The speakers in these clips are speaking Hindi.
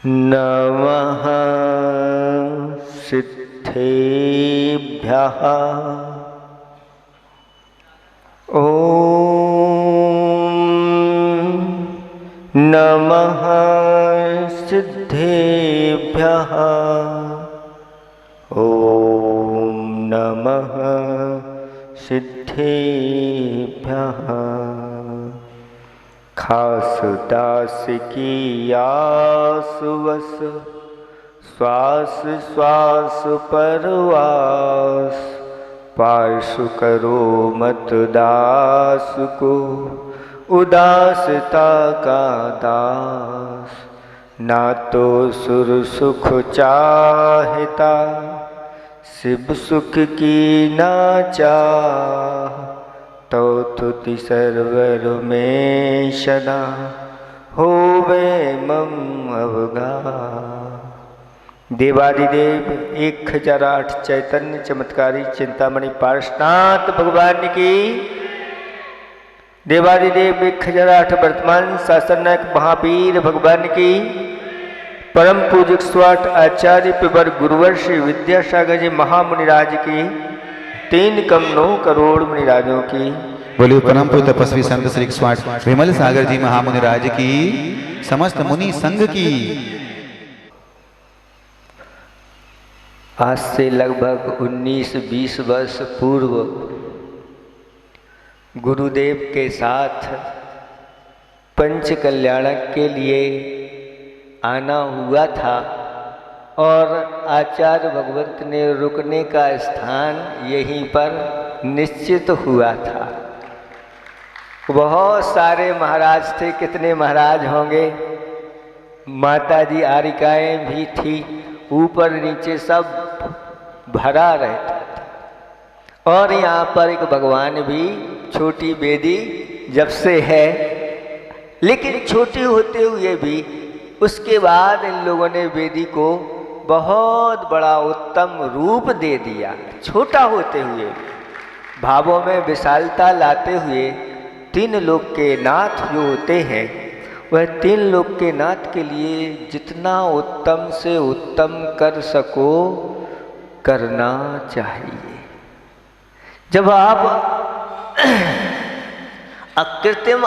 नमः सिद्धेभ्यः। ॐ नमः सिद्धेभ्यः। ॐ नमः सिद्धेभ्यः। खास दास की आसुवस, श्वास श्वास परवास। पार्श्व करो मत दास को, उदासता का दास। ना तो सुर सुख चाहता, शिव सुख की ना चाह। तो तुति सर्वर में सदा, होवे मम अवगा। देवादिदेव 1008 चैतन्य चमत्कारी चिंतामणि पार्श्वनाथ भगवान की। देवादिदेव 1008 वर्तमान शासन नायक महावीर भगवान की। परम पूज्य 108 आचार्य पिबर गुरुवर श्री विद्यासागर जी महामुनिराज की। 3 कम 9 करोड़ मुनिराजों की। बोलिए परम पूज्य तपस्वी संत श्री 108 विमल सागर जी महामुनिराज की। समस्त मुनि संघ की। आज से लगभग 19-20 वर्ष पूर्व गुरुदेव के साथ पंच कल्याणक के लिए आना हुआ था और आचार्य भगवत ने रुकने का स्थान यहीं पर निश्चित हुआ था। बहुत सारे महाराज थे, कितने महाराज होंगे, माताजी आरिकाएँ भी थी, ऊपर नीचे सब भरा रहता था। और यहाँ पर एक भगवान भी, छोटी बेदी जब से है, लेकिन छोटी होते हुए भी उसके बाद इन लोगों ने वेदी को बहुत बड़ा उत्तम रूप दे दिया। छोटा होते हुए भावों में विशालता लाते हुए 3 लोक के नाथ जो होते हैं, वह 3 लोक के नाथ के लिए जितना उत्तम से उत्तम कर सको करना चाहिए। जब आप अकृत्रिम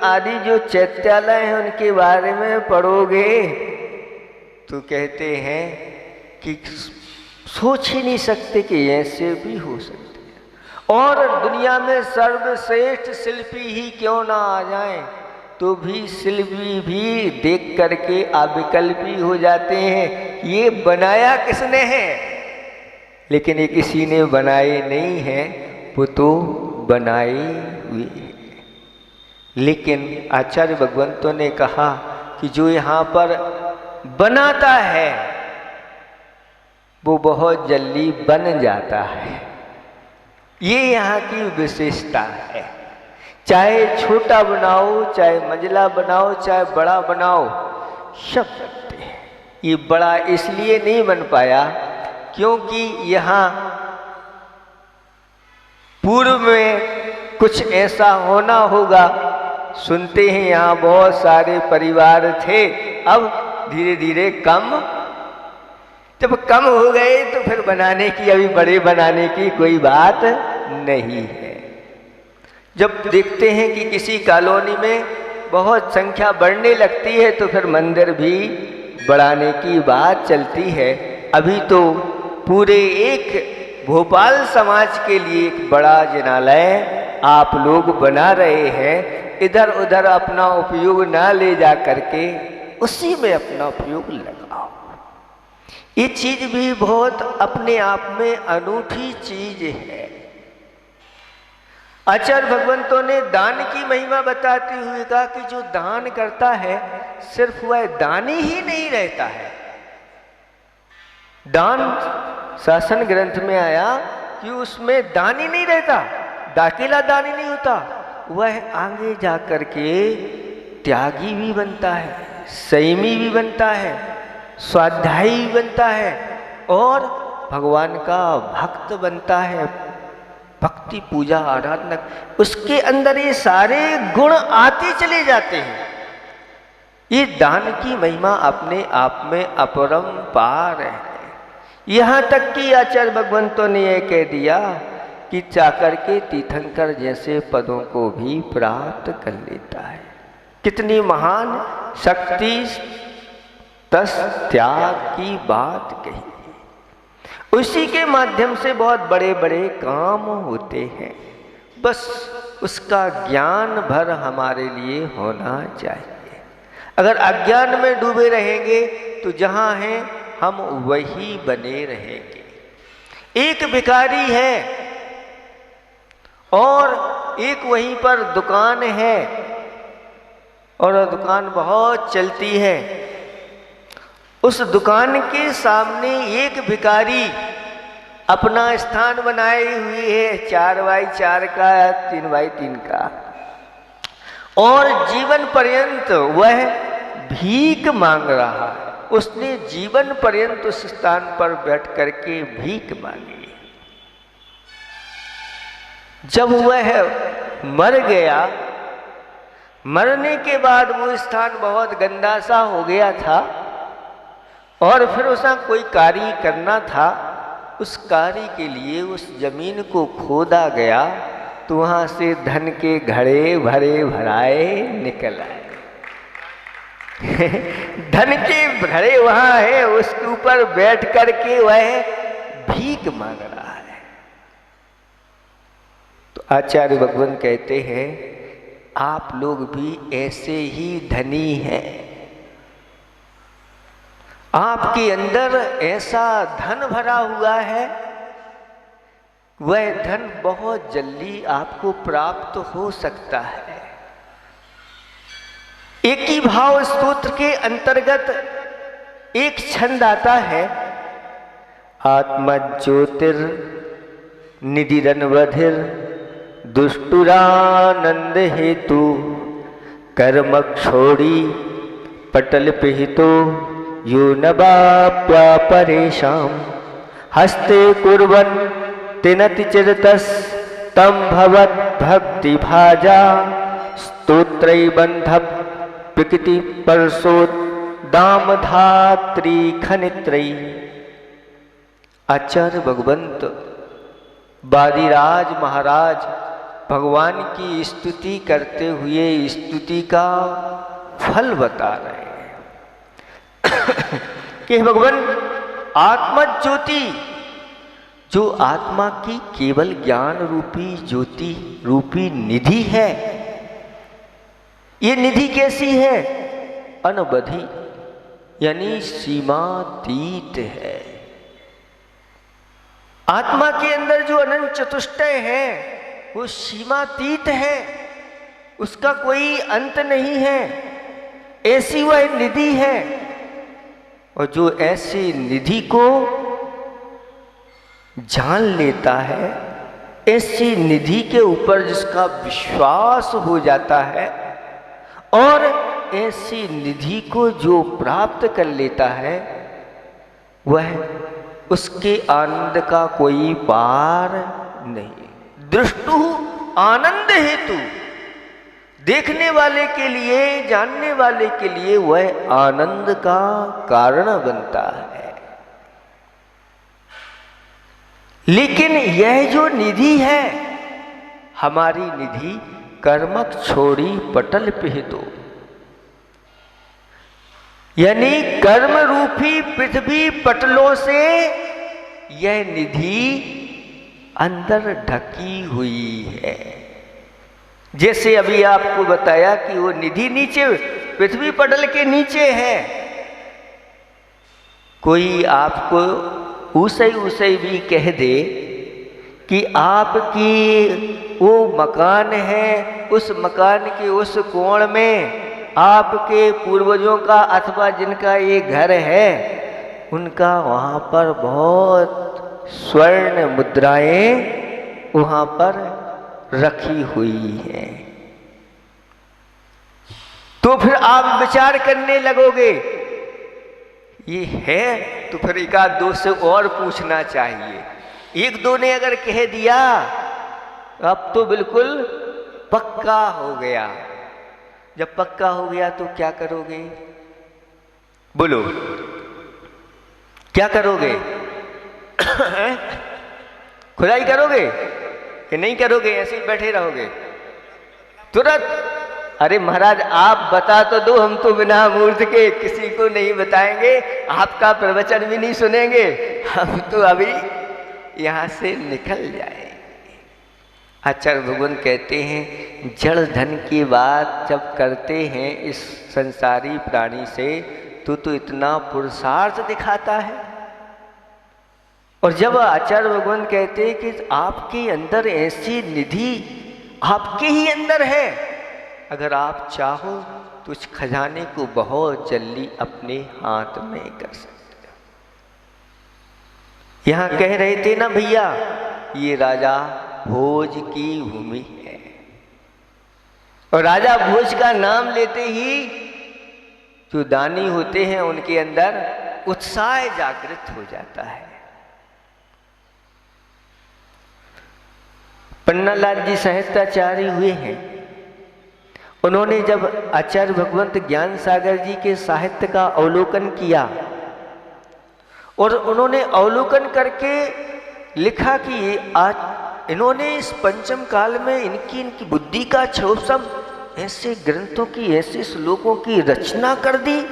आदि जो चैत्यालय हैं उनके बारे में पढ़ोगे तो कहते हैं कि सोच ही नहीं सकते कि ऐसे भी हो सकते हैं। और दुनिया में सर्वश्रेष्ठ शिल्पी ही क्यों ना आ जाएं, तो भी शिल्पी भी देख करके अविकल्पी हो जाते हैं। ये बनाया किसने है? लेकिन ये किसी ने बनाए नहीं है, वो तो बनाए हुए। लेकिन आचार्य भगवंतों ने कहा कि जो यहाँ पर बनाता है वो बहुत जल्दी बन जाता है। ये यहाँ की विशेषता है। चाहे छोटा बनाओ, चाहे मंजिला बनाओ, चाहे बड़ा बनाओ, सब सकते हैं। ये बड़ा इसलिए नहीं बन पाया क्योंकि यहाँ पूर्व में कुछ ऐसा होना होगा। सुनते हैं यहाँ बहुत सारे परिवार थे, अब धीरे धीरे कम। जब कम हो गए तो फिर बनाने की, अभी बड़े बनाने की कोई बात नहीं है। जब देखते हैं कि किसी कॉलोनी में बहुत संख्या बढ़ने लगती है तो फिर मंदिर भी बढ़ाने की बात चलती है। अभी तो पूरे एक भोपाल समाज के लिए एक बड़ा जिनालय आप लोग बना रहे हैं। इधर उधर अपना उपयोग ना ले जा करके उसी में अपना उपयोग लगाओ। ये चीज भी बहुत अपने आप में अनूठी चीज है। आचार्य भगवंतों ने दान की महिमा बताते हुए कहा कि जो दान करता है सिर्फ वह दानी ही नहीं रहता है। दान शासन ग्रंथ में आया कि उसमें दानी नहीं रहता, दाखिला दानी नहीं होता, वह आगे जा करके त्यागी भी बनता है, संयमी भी बनता है, स्वाध्यायी भी बनता है और भगवान का भक्त बनता है। भक्ति पूजा आराधना, उसके अंदर ये सारे गुण आते चले जाते हैं। ये दान की महिमा अपने आप में अपरंपार है। यहाँ तक कि आचार्य भगवंतों ने यह कह दिया कि चाकर के तीर्थंकर जैसे पदों को भी प्राप्त कर लेता है। कितनी महान शक्ति तस त्याग की बात कही। उसी के माध्यम से बहुत बड़े बड़े काम होते हैं, बस उसका ज्ञान भर हमारे लिए होना चाहिए। अगर अज्ञान में डूबे रहेंगे तो जहाँ हैं हम वही बने रहेंगे। एक भिखारी है और एक वहीं पर दुकान है, और दुकान बहुत चलती है। उस दुकान के सामने एक भिखारी अपना स्थान बनाए हुए है, 4x4 का, 3x3 का, और जीवन पर्यंत वह भीख मांग रहा है। उसने जीवन पर्यंत उस स्थान पर बैठ करके भीख मांगी। जब वह मर गया, मरने के बाद वो स्थान बहुत गंदा सा हो गया था, और फिर उसका कोई कार्य करना था। उस कार्य के लिए उस जमीन को खोदा गया, तो वहाँ से धन के घड़े भरे भराए निकल आए। धन के घड़े वहाँ है, उसके ऊपर बैठ करके वह भीख मांग रहा है। तो आचार्य भगवान कहते हैं, आप लोग भी ऐसे ही धनी हैं। आपके अंदर ऐसा धन भरा हुआ है, वह धन बहुत जल्दी आपको प्राप्त हो सकता है। एक ही भाव स्तोत्र के अंतर्गत एक छंद आता है, आत्मा ज्योतिर निधिरनवधिर दुष्टुरानंद हेतु कर्म छोड़ी पटल पिहितो यो नवाप्या परेशान हस्ते कुर्वन् तिनति चिरतस तम भवत भक्ति भाजा स्तोत्रय बंधप प्रकृति परसोद दाम धात्री खनित्रयी। आचार्य भगवंत वादिराज महाराज भगवान की स्तुति करते हुए स्तुति का फल बता रहे हैं कि भगवान आत्मा ज्योति, जो आत्मा की केवल ज्ञान रूपी ज्योति रूपी निधि है, ये निधि कैसी है? अनवधि, यानी सीमातीत है। आत्मा के अंदर जो अनंत चतुष्टय है वो सीमातीत है, उसका कोई अंत नहीं है। ऐसी वह निधि है, और जो ऐसी निधि को जान लेता है, ऐसी निधि के ऊपर जिसका विश्वास हो जाता है, और ऐसी निधि को जो प्राप्त कर लेता है, वह उसके आनंद का कोई पार नहीं। दृष्टु आनंद हेतु, देखने वाले के लिए, जानने वाले के लिए वह आनंद का कारण बनता है। लेकिन यह जो निधि है, हमारी निधि कर्मक छोड़ी पटल पिहितो, यानी कर्म रूपी पृथ्वी पटलों से यह निधि अंदर ढकी हुई है। जैसे अभी आपको बताया कि वो निधि नीचे पृथ्वी पटल के नीचे है। कोई आपको ऊसई भी कह दे कि आपकी वो मकान है, उस मकान के उस कोण में आपके पूर्वजों का अथवा जिनका ये घर है, उनका वहाँ पर बहुत स्वर्ण मुद्राएं वहाँ पर रखी हुई हैं। तो फिर आप विचार करने लगोगे ये है, तो फिर एक आध दो से और पूछना चाहिए। एक दो ने अगर कह दिया अब तो बिल्कुल पक्का हो गया, जब पक्का हो गया तो क्या करोगे? बोलो, क्या करोगे? खुदाई करोगे कि नहीं करोगे? ऐसे ही बैठे रहोगे तुरंत? अरे महाराज आप बता तो दो, हम तो बिना मूर्त के किसी को नहीं बताएंगे, आपका प्रवचन भी नहीं सुनेंगे, हम तो अभी यहाँ से निकल जाएंगे। आचार्य भगवान कहते हैं जड़ धन की बात जब करते हैं इस संसारी प्राणी से तो इतना पुरुषार्थ दिखाता है। और जब आचार्य भगवान कहते हैं कि आपके अंदर ऐसी निधि आपके ही अंदर है, अगर आप चाहो तो उस खजाने को बहुत जल्दी अपने हाथ में कर सकते हो। यहां कह रहे थे ना भैया, ये राजा भोज की भूमि है, और राजा भोज का नाम लेते ही जो दानी होते हैं उनके अंदर उत्साह जागृत हो जाता है। पन्नालाल जी साहित्याचार्य हुए हैं, उन्होंने जब आचार्य भगवंत ज्ञान सागर जी के साहित्य का अवलोकन किया और उन्होंने अवलोकन करके लिखा कि आज इन्होंने इस पंचम काल में इनकी बुद्धि का क्षोभम ऐसे ग्रंथों की, ऐसे श्लोकों की रचना कर दी।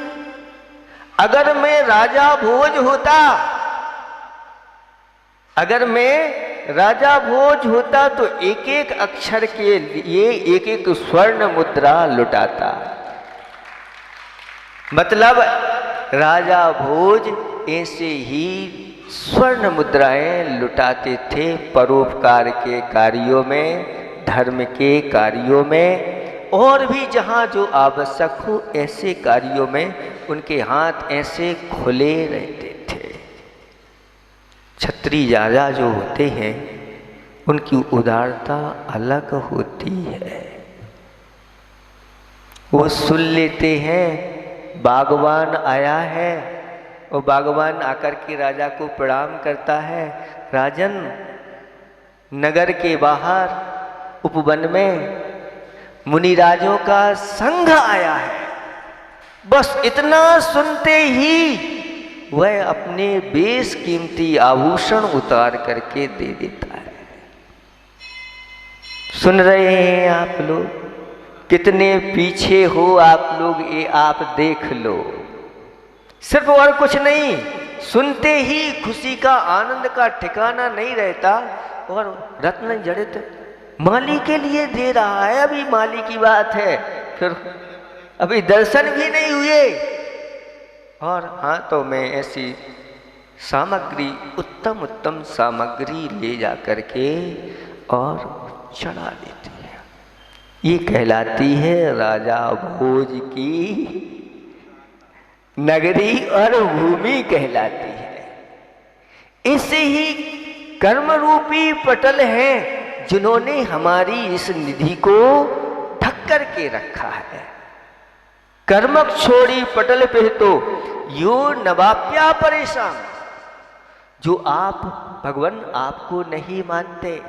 अगर मैं राजा भोज होता, अगर मैं राजा भोज होता तो एक एक अक्षर के लिए एक एक स्वर्ण मुद्रा लुटाता। मतलब राजा भोज ऐसे ही स्वर्ण मुद्राएं लुटाते थे परोपकार के कार्यों में, धर्म के कार्यों में, और भी जहाँ जो आवश्यक हो ऐसे कार्यों में उनके हाथ ऐसे खुले रहते थे। क्षत्रिय राजा जो होते हैं उनकी उदारता अलग होती है। वो सुन लेते हैं बागवान आया है, और बागवान आकर के राजा को प्रणाम करता है, राजन नगर के बाहर उपवन में मुनिराजों का संघ आया है। बस इतना सुनते ही वह अपने बेश कीमती आभूषण उतार करके दे देता है। सुन रहे हैं आप लोग? कितने पीछे हो आप लोग, ये आप देख लो। सिर्फ और कुछ नहीं, सुनते ही खुशी का, आनंद का ठिकाना नहीं रहता। और रत्न जड़ित माली के लिए दे रहा है, अभी माली की बात है, फिर अभी दर्शन भी नहीं हुए और हाथों में ऐसी सामग्री, उत्तम उत्तम सामग्री ले जा करके और चढ़ा देती है। ये कहलाती है राजा भोज की नगरी और भूमि कहलाती है। ऐसे ही कर्म रूपी पटल है जिन्होंने हमारी इस निधि को ढक कर के रखा है। कर्मक छोड़ी पटल पे तो यो नवाप्या परेशान। जो आप भगवान आपको नहीं मानते,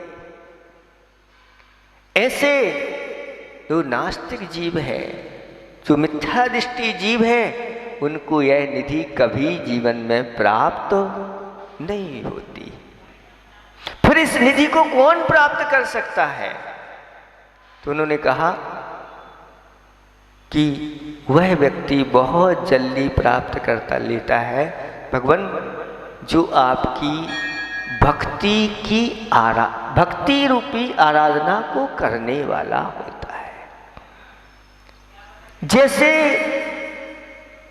ऐसे जो नास्तिक जीव है, जो मिथ्या दृष्टि जीव है, उनको यह निधि कभी जीवन में प्राप्त नहीं होती। फिर इस निधि को कौन प्राप्त कर सकता है? तो उन्होंने कहा कि वह व्यक्ति बहुत जल्दी प्राप्त करता लेता है भगवान जो आपकी भक्ति रूपी आराधना को करने वाला होता है। जैसे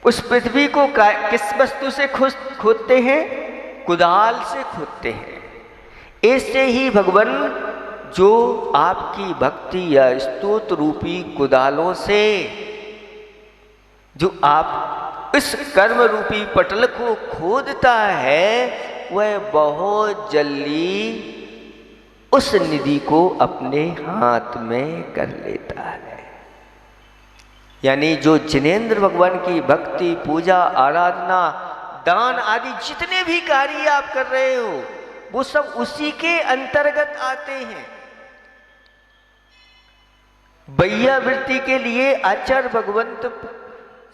उस पृथ्वी को किस वस्तु से खोदते हैं? कुदाल से खोदते हैं। ऐसे ही भगवान जो आपकी भक्ति या स्तोत्र रूपी कुदालों से जो आप इस कर्म रूपी पटल को खोदता है, वह बहुत जल्दी उस निधि को अपने हाथ में कर लेता है। यानी जो जिनेंद्र भगवान की भक्ति, पूजा, आराधना, दान आदि जितने भी कार्य आप कर रहे हो, वो सब उसी के अंतर्गत आते हैं। वैयावृत्ति के लिए आचार्य भगवंत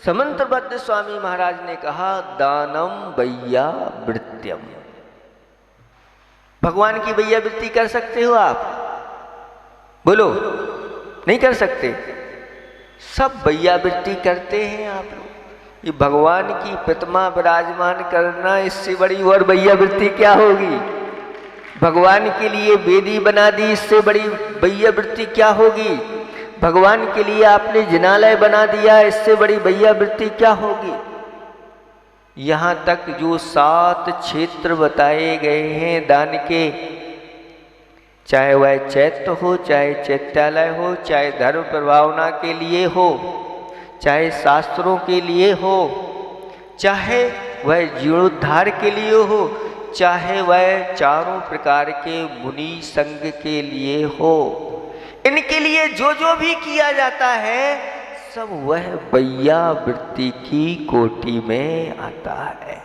समंतबद्ध स्वामी महाराज ने कहा दानम वैयावृत्यम। भगवान की वैयावृत्ति कर सकते हो आप? बोलो, नहीं कर सकते? सब वैयावृत्ति करते हैं आप लोग। ये भगवान की प्रतिमा विराजमान करना, इससे बड़ी और वैयावृत्ति क्या होगी? भगवान के लिए वेदी बना दी, इससे बड़ी वैयावृत्ति क्या होगी? भगवान के लिए आपने जिनालय बना दिया, इससे बड़ी वैयावृत्ति क्या होगी? यहाँ तक जो 7 क्षेत्र बताए गए हैं दान के, चाहे वह चैत्य हो, चाहे चैत्यालय हो, चाहे धर्म प्रभावना के लिए हो, चाहे शास्त्रों के लिए हो, चाहे वह जीर्णोद्धार के लिए हो, चाहे वह चारों प्रकार के मुनि संघ के लिए हो, इनके लिए जो जो भी किया जाता है सब वह वैयावृत्ति की कोटि में आता है।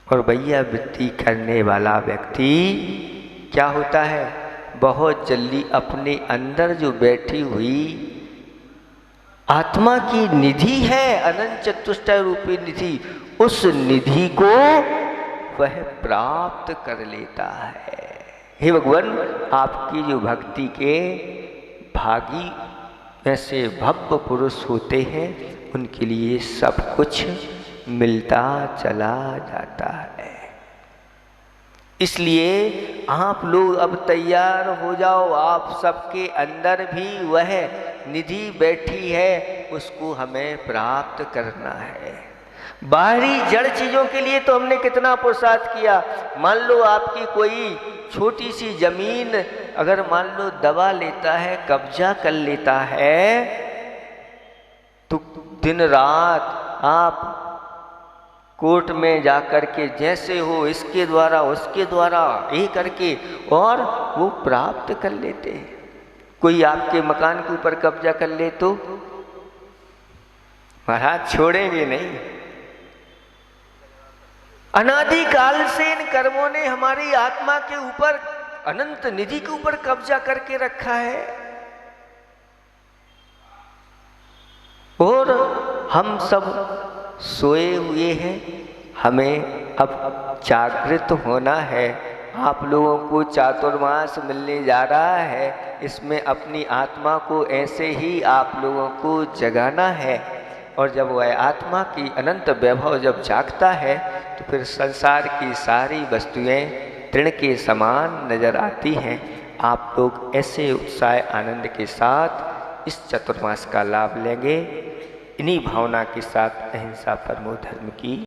और वैयावृत्ति करने वाला व्यक्ति क्या होता है? बहुत जल्दी अपने अंदर जो बैठी हुई आत्मा की निधि है, अनंत चतुष्टय रूपी निधि, उस निधि को वह प्राप्त कर लेता है। हे भगवान, आपकी जो भक्ति के भागी ऐसे भव्य पुरुष होते हैं, उनके लिए सब कुछ मिलता चला जाता है। इसलिए आप लोग अब तैयार हो जाओ, आप सबके अंदर भी वह निधि बैठी है, उसको हमें प्राप्त करना है। बाहरी जड़ चीजों के लिए तो हमने कितना पुरुषार्थ किया। मान लो आपकी कोई छोटी सी जमीन अगर मान लो दबा लेता है, कब्जा कर लेता है, तो दिन रात आप कोर्ट में जाकर के जैसे हो इसके द्वारा उसके द्वारा ये करके और वो प्राप्त कर लेते हैं। कोई आपके मकान के ऊपर कब्जा कर ले तो महाराज छोड़ेंगे नहीं। अनादिकाल से इन कर्मों ने हमारी आत्मा के ऊपर, अनंत निधि के ऊपर कब्जा करके रखा है, और हम सब सोए हुए हैं। हमें अब जागृत होना है। आप लोगों को चातुर्मास मिलने जा रहा है, इसमें अपनी आत्मा को ऐसे ही आप लोगों को जगाना है। और जब वह आत्मा की अनंत वैभव जब जागता है तो फिर संसार की सारी वस्तुएं तृण के समान नजर आती हैं। आप लोग ऐसे उत्साह आनंद के साथ इस चतुर्मास का लाभ लेंगे। इन्हीं भावना के साथ अहिंसा परमो धर्म की